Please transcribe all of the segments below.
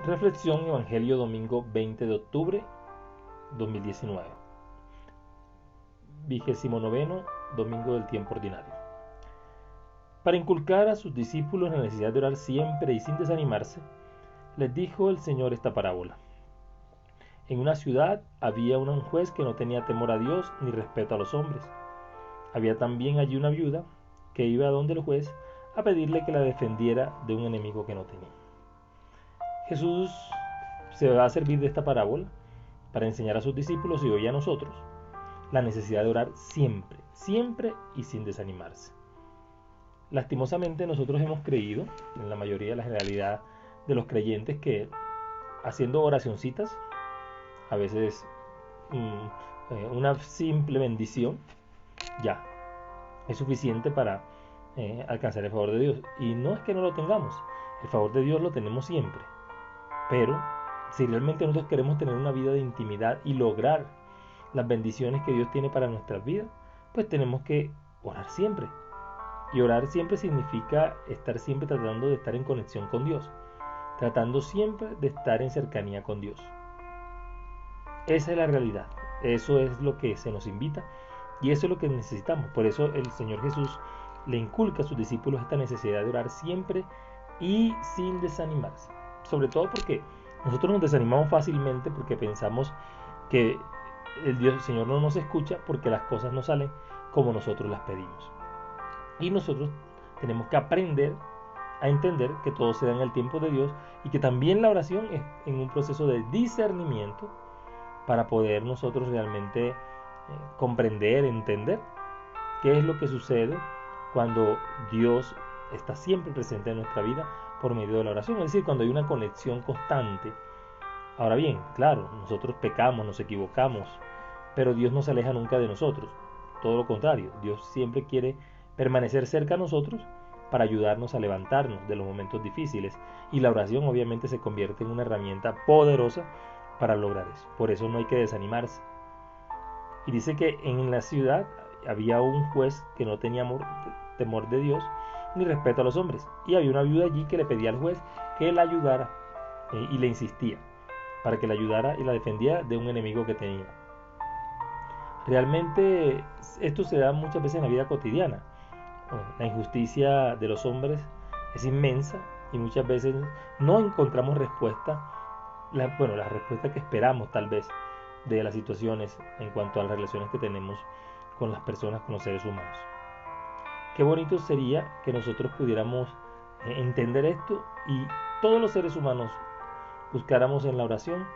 Reflexión Evangelio domingo 20 de octubre 2019. 29º domingo del tiempo ordinario. Para inculcar a sus discípulos la necesidad de orar siempre y sin desanimarse, les dijo el Señor esta parábola. En una ciudad había un juez que no tenía temor a Dios ni respeto a los hombres. Había también allí una viuda que iba donde el juez a pedirle que la defendiera de un enemigo que no tenía. Jesús se va a servir de esta parábola para enseñar a sus discípulos y hoy a nosotros la necesidad de orar siempre, siempre y sin desanimarse. Lastimosamente nosotros hemos creído, en la mayoría de la generalidad de los creyentes, que haciendo oracioncitas, a veces una simple bendición, ya es suficiente para alcanzar el favor de Dios. Y no es que no lo tengamos, el favor de Dios lo tenemos siempre. Pero si realmente nosotros queremos tener una vida de intimidad y lograr las bendiciones que Dios tiene para nuestras vidas, pues tenemos que orar siempre. Y orar siempre significa estar siempre tratando de estar en conexión con Dios, tratando siempre de estar en cercanía con Dios. Esa es la realidad, eso es lo que se nos invita y eso es lo que necesitamos. Por eso el Señor Jesús le inculca a sus discípulos esta necesidad de orar siempre y sin desanimarse. Sobre todo porque nosotros nos desanimamos fácilmente porque pensamos que el Señor no nos escucha porque las cosas no salen como nosotros las pedimos. Y nosotros tenemos que aprender a entender que todo se da en el tiempo de Dios y que también la oración es en un proceso de discernimiento para poder nosotros realmente comprender, entender qué es lo que sucede cuando Dios está siempre presente en nuestra vida por medio de la oración, es decir, cuando hay una conexión constante. Ahora bien, claro, nosotros pecamos, nos equivocamos, pero Dios no se aleja nunca de nosotros, todo lo contrario, Dios siempre quiere permanecer cerca a nosotros para ayudarnos a levantarnos de los momentos difíciles, y la oración obviamente se convierte en una herramienta poderosa para lograr eso. Por eso no hay que desanimarse. Y dice que en la ciudad había un juez que no tenía temor de Dios ni respeto a los hombres, y había una viuda allí que le pedía al juez que la ayudara y le insistía para que la ayudara y la defendiera de un enemigo que tenía. Realmente esto se da muchas veces en la vida cotidiana. La injusticia de los hombres es inmensa y muchas veces no encontramos respuesta, la respuesta que esperamos tal vez de las situaciones en cuanto a las relaciones que tenemos con las personas, con los seres humanos. Qué bonito sería que nosotros pudiéramos entender esto y todos los seres humanos buscáramos en la oración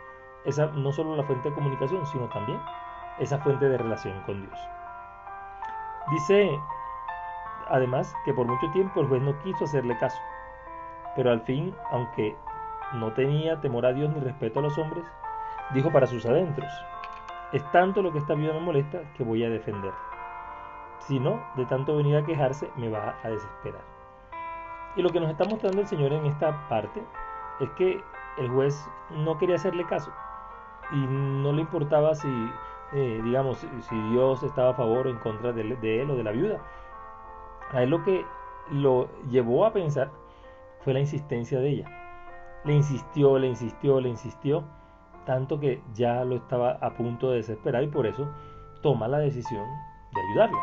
esa, no solo la fuente de comunicación, sino también esa fuente de relación con Dios. Dice además que por mucho tiempo el juez no quiso hacerle caso, pero al fin, aunque no tenía temor a Dios ni respeto a los hombres, dijo para sus adentros: es tanto lo que esta viuda me molesta que voy a defenderla. Si no, de tanto venir a quejarse, me va a desesperar. Y lo que nos está mostrando el Señor en esta parte es que el juez no quería hacerle caso y no le importaba si Dios estaba a favor o en contra de él o de la viuda. A él lo que lo llevó a pensar fue la insistencia de ella. Le insistió, tanto que ya lo estaba a punto de desesperar y por eso toma la decisión de ayudarlo.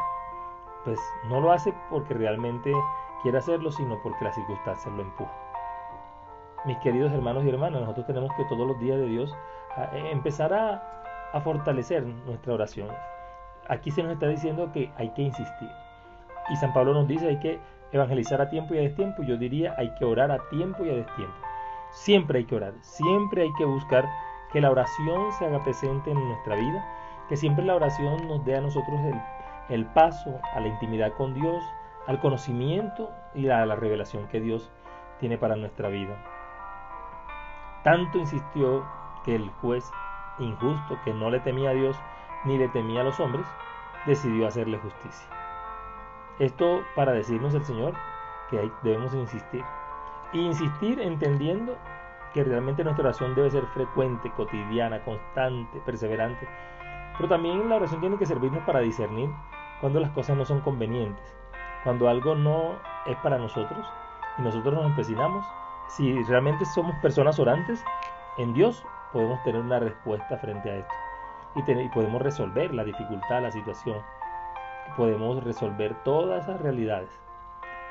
Pues no lo hace porque realmente quiere hacerlo, sino porque las circunstancias lo empujan. Mis queridos hermanos y hermanas, nosotros tenemos que todos los días de Dios empezar a fortalecer nuestra oración. Aquí se nos está diciendo que hay que insistir. Y San Pablo nos dice hay que evangelizar a tiempo y a destiempo. Yo diría hay que orar a tiempo y a destiempo. Siempre hay que orar, siempre hay que buscar que la oración se haga presente en nuestra vida, que siempre la oración nos dé a nosotros el paso a la intimidad con Dios, al conocimiento y a la revelación que Dios tiene para nuestra vida. Tanto insistió que el juez injusto, que no le temía a Dios ni le temía a los hombres, decidió hacerle justicia. Esto para decirnos el Señor que debemos insistir. Y insistir entendiendo que realmente nuestra oración debe ser frecuente, cotidiana, constante, perseverante. Pero también la oración tiene que servirnos para discernir cuando las cosas no son convenientes, cuando algo no es para nosotros y nosotros nos empecinamos, si realmente somos personas orantes, en Dios podemos tener una respuesta frente a esto y podemos resolver la dificultad, la situación, podemos resolver todas esas realidades.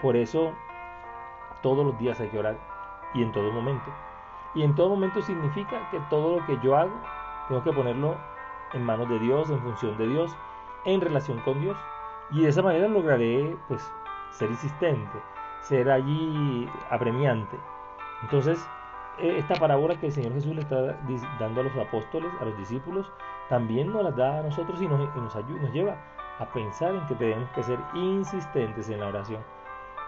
Por eso todos los días hay que orar y en todo momento. Y en todo momento significa que todo lo que yo hago tengo que ponerlo en manos de Dios, en función de Dios, en relación con Dios. Y de esa manera lograré pues ser insistente, ser allí apremiante. Entonces, esta parábola que el Señor Jesús le está dando a los apóstoles, a los discípulos, también nos la da a nosotros y nos lleva a pensar en que tenemos que ser insistentes en la oración.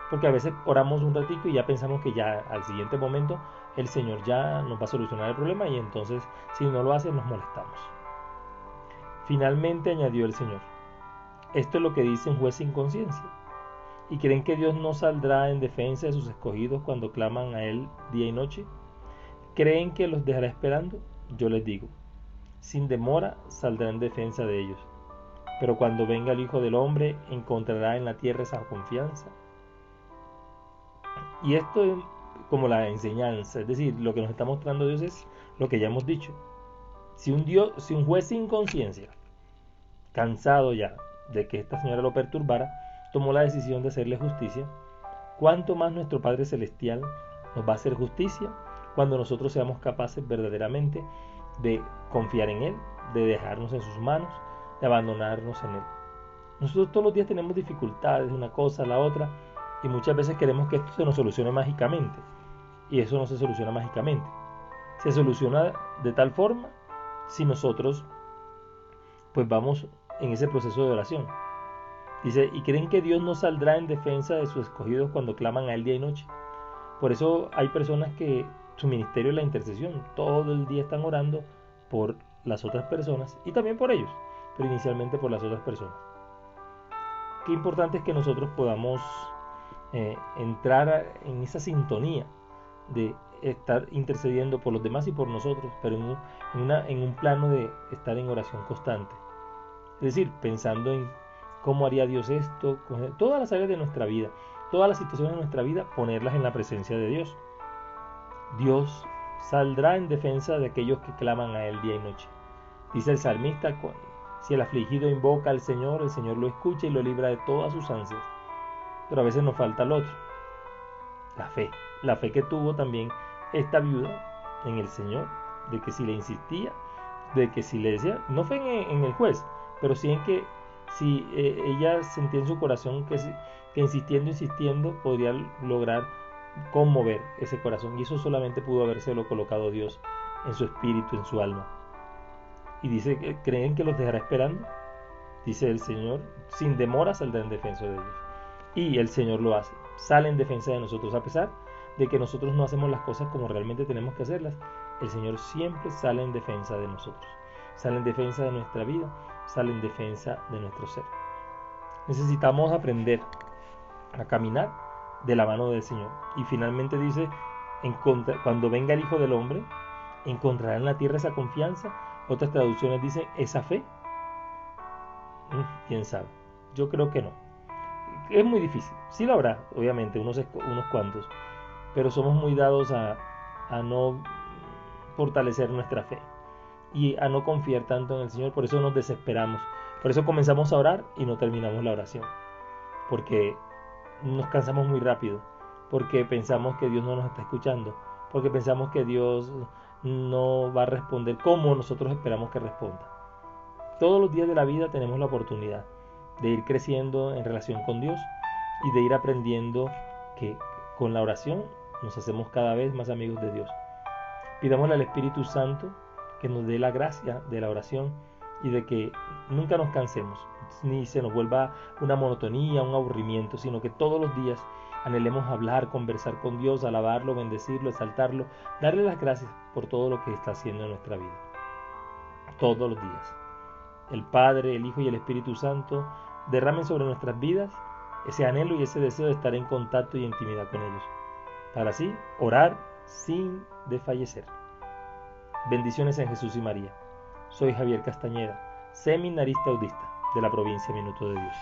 Porque a veces oramos un ratico y ya pensamos que ya al siguiente momento el Señor ya nos va a solucionar el problema y entonces si no lo hace nos molestamos. Finalmente añadió el Señor, esto es lo que dice un juez sin conciencia. ¿Y creen que Dios no saldrá en defensa de sus escogidos cuando claman a Él día y noche? ¿Creen que los dejará esperando? Yo les digo, sin demora saldrá en defensa de ellos. Pero cuando venga el Hijo del Hombre, ¿encontrará en la tierra esa confianza? Y esto es como la enseñanza, es decir, lo que nos está mostrando Dios es lo que ya hemos dicho. Si un juez sin conciencia, cansado ya de que esta señora lo perturbara, tomó la decisión de hacerle justicia, ¿cuánto más nuestro Padre Celestial nos va a hacer justicia cuando nosotros seamos capaces verdaderamente de confiar en Él, de dejarnos en sus manos, de abandonarnos en Él? Nosotros todos los días tenemos dificultades, una cosa, la otra, y muchas veces queremos que esto se nos solucione mágicamente, y eso no se soluciona mágicamente. Se soluciona de tal forma si nosotros pues vamos en ese proceso de oración. Dice, ¿y creen que Dios no saldrá en defensa de sus escogidos cuando claman a Él día y noche? Por eso hay personas que su ministerio es la intercesión, todo el día están orando por las otras personas y también por ellos, pero inicialmente por las otras personas. Qué importante es que nosotros podamos entrar en esa sintonía de estar intercediendo por los demás y por nosotros, pero en un plano de estar en oración constante. Es decir, pensando en cómo haría Dios esto, todas las áreas de nuestra vida, todas las situaciones de nuestra vida, ponerlas en la presencia de Dios. Dios saldrá en defensa de aquellos que claman a Él día y noche. Dice el salmista, si el afligido invoca al Señor, el Señor lo escucha y lo libra de todas sus ansias. Pero a veces nos falta el otro, la fe que tuvo también esta viuda en el Señor, de que si le insistía, de que si le decía, no fue en el juez, pero sí en que si ella sentía en su corazón que insistiendo podría lograr conmover ese corazón, y eso solamente pudo habérselo colocado Dios en su espíritu, en su alma. Y dice que creen que los dejará esperando. Dice el Señor, sin demora saldrá en defensa de ellos. Y el Señor lo hace, sale en defensa de nosotros, a pesar de que nosotros no hacemos las cosas como realmente tenemos que hacerlas. El Señor siempre sale en defensa de nosotros, sale en defensa de nuestra vida, sale en defensa de nuestro ser. Necesitamos aprender a caminar de la mano del Señor. Y finalmente dice, cuando venga el Hijo del Hombre, ¿encontrará en la tierra esa confianza? Otras traducciones dicen, esa fe. ¿Quién sabe? Yo creo que no. Es muy difícil. Sí lo habrá, obviamente, unos cuantos. Pero somos muy dados a no fortalecer nuestra fe y a no confiar tanto en el Señor. Por eso nos desesperamos. Por eso comenzamos a orar y no terminamos la oración. Porque nos cansamos muy rápido. Porque pensamos que Dios no nos está escuchando. Porque pensamos que Dios no va a responder como nosotros esperamos que responda. Todos los días de la vida tenemos la oportunidad de ir creciendo en relación con Dios y de ir aprendiendo que con la oración nos hacemos cada vez más amigos de Dios. Pidámosle al Espíritu Santo que nos dé la gracia de la oración y de que nunca nos cansemos, ni se nos vuelva una monotonía, un aburrimiento, sino que todos los días anhelemos hablar, conversar con Dios, alabarlo, bendecirlo, exaltarlo, darle las gracias por todo lo que está haciendo en nuestra vida. Todos los días. El Padre, el Hijo y el Espíritu Santo derramen sobre nuestras vidas ese anhelo y ese deseo de estar en contacto y intimidad con ellos, para así orar sin desfallecer. Bendiciones en Jesús y María. Soy Javier Castañeda, seminarista audista de la provincia Minuto de Dios.